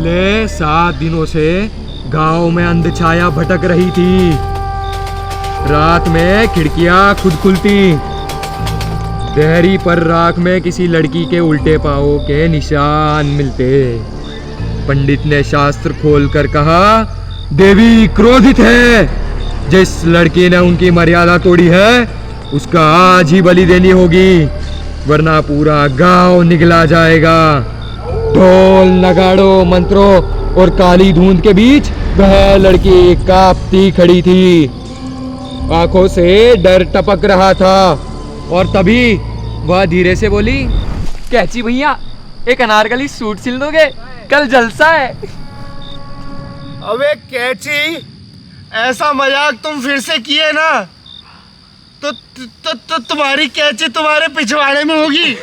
पिछले 7 दिनों से गांव में अंधछाया भटक रही थी। रात में खिड़कियां खुद खुलती, देहरी पर राख में किसी लड़की के उल्टे पांवों के निशान मिलते। पंडित ने शास्त्र खोलकर कहा, देवी क्रोधित है। जिस लड़की ने उनकी मर्यादा तोड़ी है उसका आज ही बलि देनी होगी, वरना पूरा गांव निगला जाएगा। ढोल नगाड़ों मंत्रों और काली धुंध के बीच वह लड़की कांपती खड़ी थी। आंखों से डर टपक रहा था और तभी वह धीरे से बोली, कैची भैया एक अनारकली सूट सिल दोगे, कल जलसा है। अबे कैची, ऐसा मजाक तुम फिर से किए ना तो तुम्हारी कैची तुम्हारे पिछवाड़े में होगी।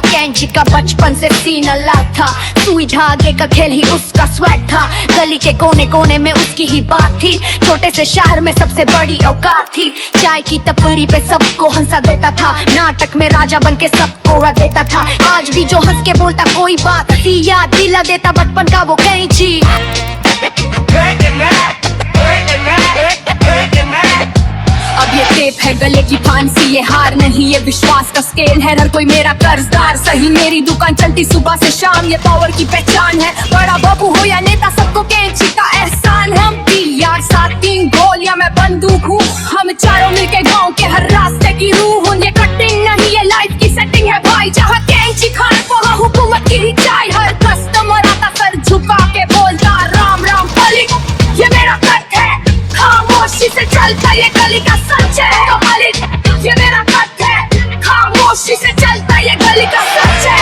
कैंची का बचपन से सीना लाल था, सुई धागे का खेल ही उसका स्वैग था। गली के कोने कोने में उसकी ही बात थी, छोटे से शहर में सबसे बड़ी औकात थी। चाय की टपरी पे सबको हंसा देता था, नाटक में राजा बन के सबको उड़ा देता था। आज भी जो हंस के बोलता कोई बात थी, याद दिला देता बचपन का वो कैंची। अब ये टेप है गले की फांसी, ये हार नहीं ये विश्वास का स्केल है। हर कोई मेरा कर्जदार सही, मेरी दुकान चलती सुबह से शाम, ये पावर की पहचान है। बड़ा बाबू हो या नेता सबको कैंची का एहसान है। हम 3 यार 7 3 गोल या मैं बंदूक हूँ, हम चारों मिलके गाँव के हर रास्ते की रूह हूँ। ये कटिंग नहीं ये लाइफ की सेटिंग है भाई, जहाँ कैंची खाए वहाँ हुकूमत की ही चाय। हर कस्टमर आता सर झुका के बोलता राम राम फली, ये मेरा कट है। खामोशी से चलता ये गली का सच है तो मालिक, ये मेरा कट है। खामोशी से चलता ये गली का सच है।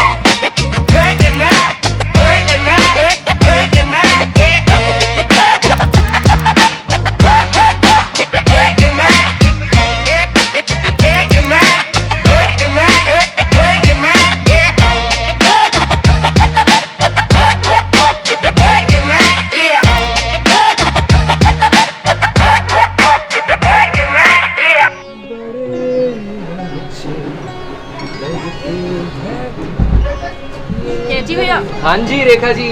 कैची भैया। हाँ जी रेखा जी।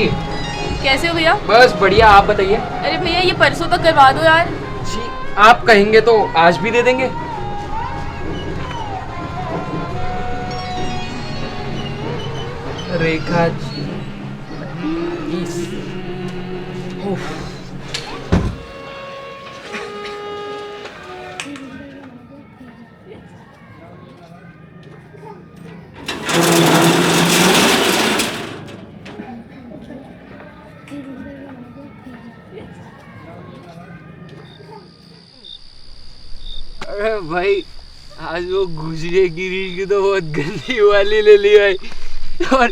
कैसे हो भैया? बस बढ़िया, आप बताइए। अरे भैया ये परसों तक करवा दो यार। जी आप कहेंगे तो आज भी दे देंगे। रेखा जी उफ। अरे भाई आज वो गुजरे गिरी की तो बहुत गंदी वाली ले ली भाई, और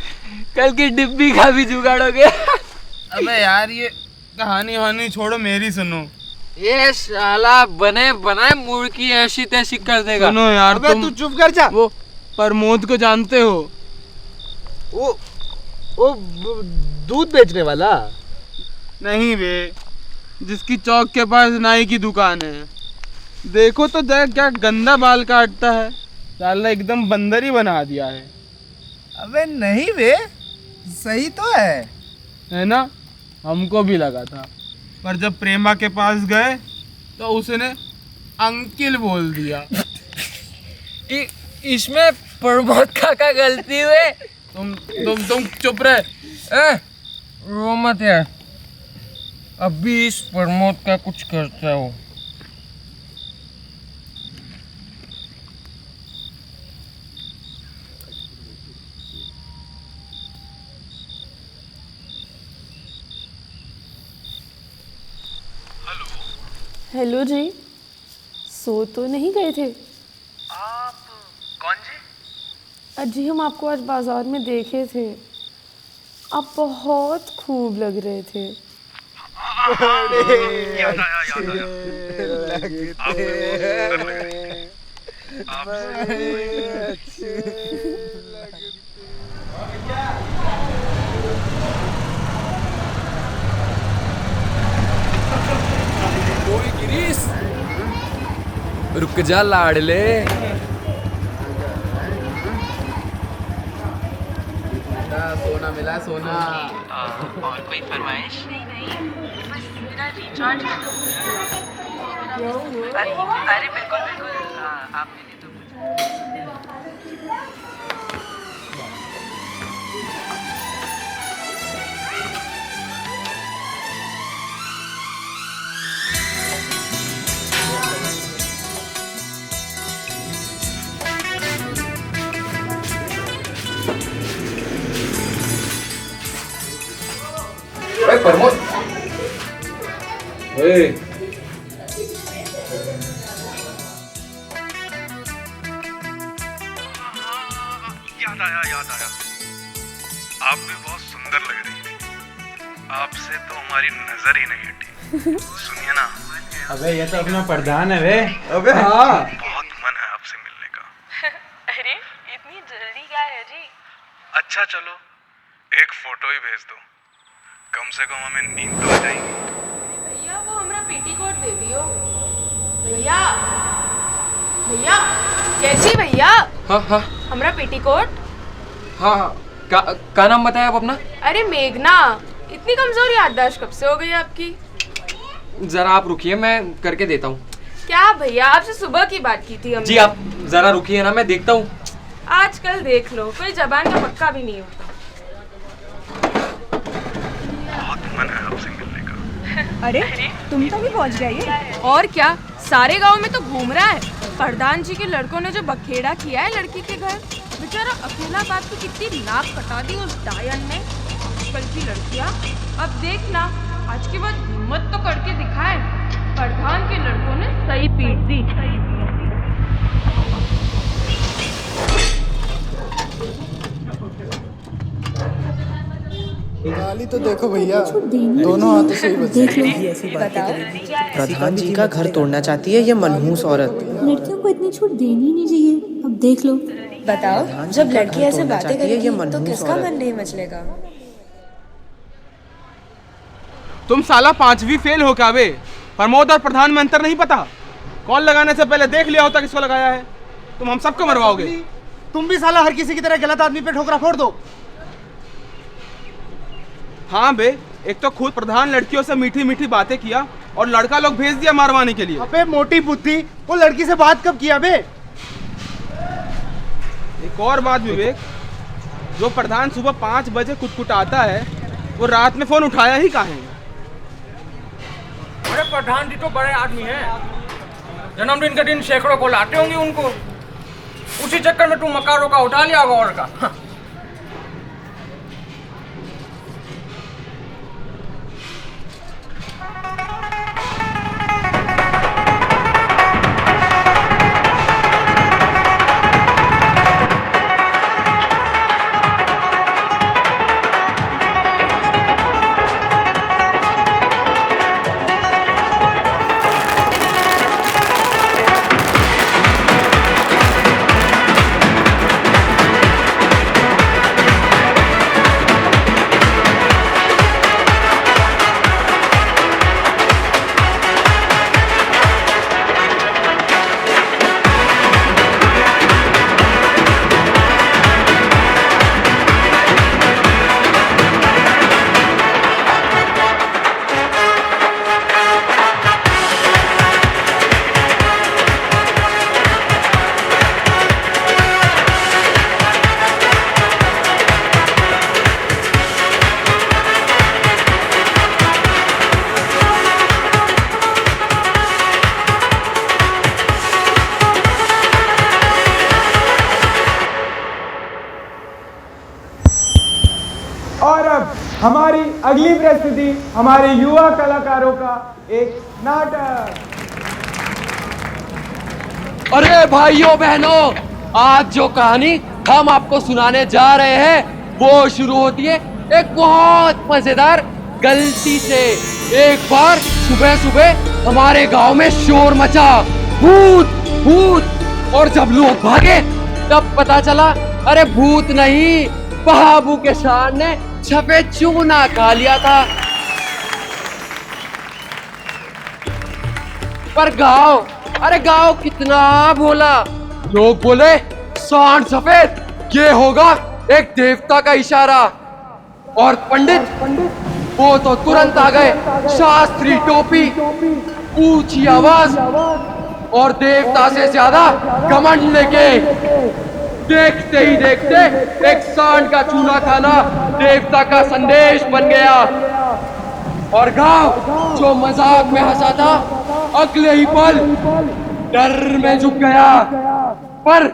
कल की डिब्बी का भी जुगाड़ हो गया। अबे यार ये कहानी वहानी छोड़ो, मेरी सुनो। ये साला बने बनाए मूड की ऐसी तैसी कर देगा। सुनो यार, अबे तू चुप कर जा। वो प्रमोद को जानते हो? वो दूध बेचने वाला? नहीं बे, जिसकी चौक के पास नाई की दुकान है। देखो तो क्या गंदा बाल काटता है, साला एकदम बंदर ही बना दिया है। अबे नहीं बे, सही तो है ना? हमको भी लगा था, पर जब प्रेमा के पास गए तो उसने अंकिल बोल दिया। इसमें प्रमोद का गलती हुए। तुम चुप रहे। रो मत यार, अभी इस प्रमोद का कुछ करता हो। हेलो जी, सो तो नहीं गए थे आप? कौन जी? अजी हम आपको आज बाजार में देखे थे, आप बहुत खूब लग रहे थे। प्लीज रुक जा लाडले। सोना मिला सोना। और कोई फरमाइश? बस मेरा रिचार्ज अरे बिल्कुल बिल्कुल, आप मिले तो प्रमोद याद आया। आप भी बहुत सुंदर लग रही थी। आपसे तो हमारी नजर ही नहीं हटी। सुनिए ना, अबे ये तो अपना प्रधान है वे। अबे हाँ। बहुत मन है आपसे मिलने का। अरे इतनी जल्दी क्या है जी? अच्छा चलो, एक फोटो ही भेज दो, कम से कम हमें नींद तो आ जाएगी। भैया वो हमरा पेटीकोट दे दियो। भैया भैया कैची भैया हाँ हाँ हमरा पेटीकोट। हाँ हाँ का नाम बताया आप अपना? अरे मेघना, इतनी कमजोर याददाश्त कब से हो गई आपकी? जरा आप रुकिए, मैं करके देता हूँ। क्या भैया, आपसे सुबह की बात की थी हमने। जी आप जरा रुकिए ना, मैं देखता हूँ। आजकल देख लो, कोई जबान का पक्का भी नहीं होता। बहुत मन है आपसे मिलने का। अरे तुम तो भी पहुंच गए ये। और क्या, सारे गांव में तो घूम रहा है। प्रधान जी के लड़कों ने जो बखेड़ा किया है लड़की के घर, बेचारा अकेला बात की कितनी नाक कटा दी उस डायन ने। आजकल की लड़कियां, अब देखना आज के बाद हिम्मत तो करके दिखाए। प्रधान के लड़कों ने सही पीट दी। गाली तो देखो भैया, दोनों हाथों से ही बच। प्रधान जी का घर तोड़ना चाहती है ये मनहूस औरत। लड़कियों को इतनी छूट देनी ही नहीं चाहिए। अब देख लो। बताओ, जब लड़की ऐसे बातें करेगी तो किसका मन नहीं मचलेगा? तुम साला 5वीं फेल हो क्या बे? प्रमोद और प्रधान में अंतर नहीं पता? कॉल लगाने से पहले देख लिया होता किसको लगाया है। तुम हम सबको मरवाओगे। तुम भी साला हर किसी की तरह गलत आदमी पे ठोकरा फोड़ दो। हाँ बे, एक तो खुद प्रधान लड़कियों से मीठी मीठी बातें किया और लड़का लोग भेज दिया मारवाने के लिए। अबे मोटी बुद्धि, वो लड़की से बात कब किया बे? एक और बात विवेक, जो प्रधान सुबह 5 बजे कुटकुटाता है वो रात में फोन उठाया ही काहे? अरे प्रधान जी तो बड़े आदमी हैं, जन्मदिन के दिन सैकड़ों को लाते होंगे उनको। उसी चक्कर में तुम मकारों का उठा लिया होगा और का। और अब हमारी अगली प्रस्तुति हमारे युवा कलाकारों का एक नाटक। अरे भाइयों बहनों, आज जो कहानी हम आपको सुनाने जा रहे हैं वो शुरू होती है एक बहुत मजेदार गलती से। एक बार सुबह सुबह हमारे गांव में शोर मचा, भूत भूत। और जब लोग भागे तब पता चला अरे भूत नहीं, बाबू के शान ने छपे चूना खा लिया था। पर गाँव, अरे गाँव कितना भोला। लोग बोले सांड सफेद, ये होगा एक देवता का इशारा। और पंडित वो तो तुरंत आ गए, शास्त्री टोपी, ऊंची आवाज और देवता से ज्यादा घमंड लेके। देखते ही देखते एक सांड का चूना खाना देवता का संदेश बन गया। और गांव जो मजाक में हंसा था, अगले ही पल डर में झुक गया। पर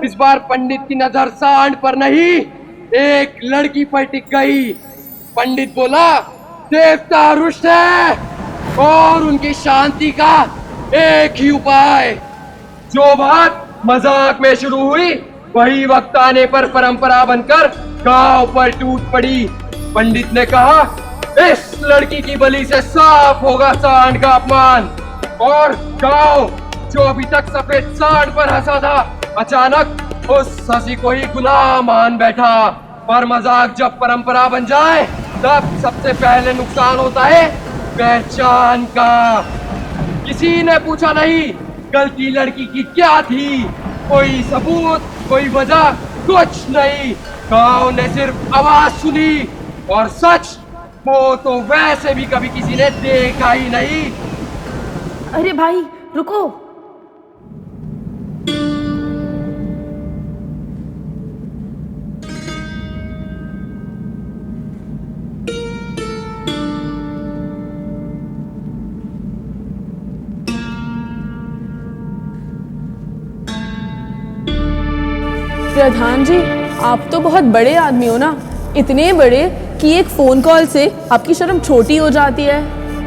इस बार पंडित की नजर सांड पर नहीं, एक लड़की पर टिक गई। पंडित बोला, देवता रुष्ट है और उनकी शांति का एक ही उपाय। जो बात मजाक में शुरू हुई, वही वक्त आने पर परंपरा बनकर गांव पर टूट पड़ी। पंडित ने कहा, इस लड़की की बलि से साफ होगा सांड का अपमान। और गांव जो अभी तक सफेद सांड पर हंसा था, अचानक उस हंसी को ही गुनाह मान बैठा। पर मजाक जब परंपरा बन जाए, तब सबसे पहले नुकसान होता है पहचान का। किसी ने पूछा नहीं गलती लड़की की क्या थी, कोई सबूत, कोई वजह, कुछ नहीं। गांव ने सिर्फ आवाज सुनी और सच वो तो वैसे भी कभी किसी ने देखा ही नहीं। अरे भाई रुको, प्रधान जी, आप तो बहुत बड़े आदमी हो ना, इतने बड़े कि एक फोन कॉल से आपकी शर्म छोटी हो जाती है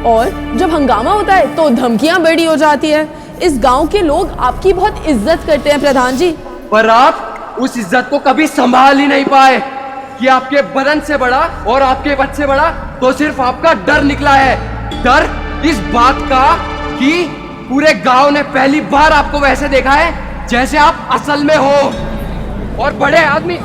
और जब हंगामा होता है तो धमकियां बड़ी हो जाती है। इस गांव के लोग आपकी बहुत इज्जत करते हैं प्रधान जी। पर आप उस इज्जत को कभी संभाल ही नहीं पाए कि आपके बदन से बड़ा और आपके वजह से बड़ा तो सिर्फ आपका डर निकला है। डर इस बात का कि पूरे गांव ने पहली बार आपको वैसे देखा है जैसे आप असल में हो। और बड़े आदमी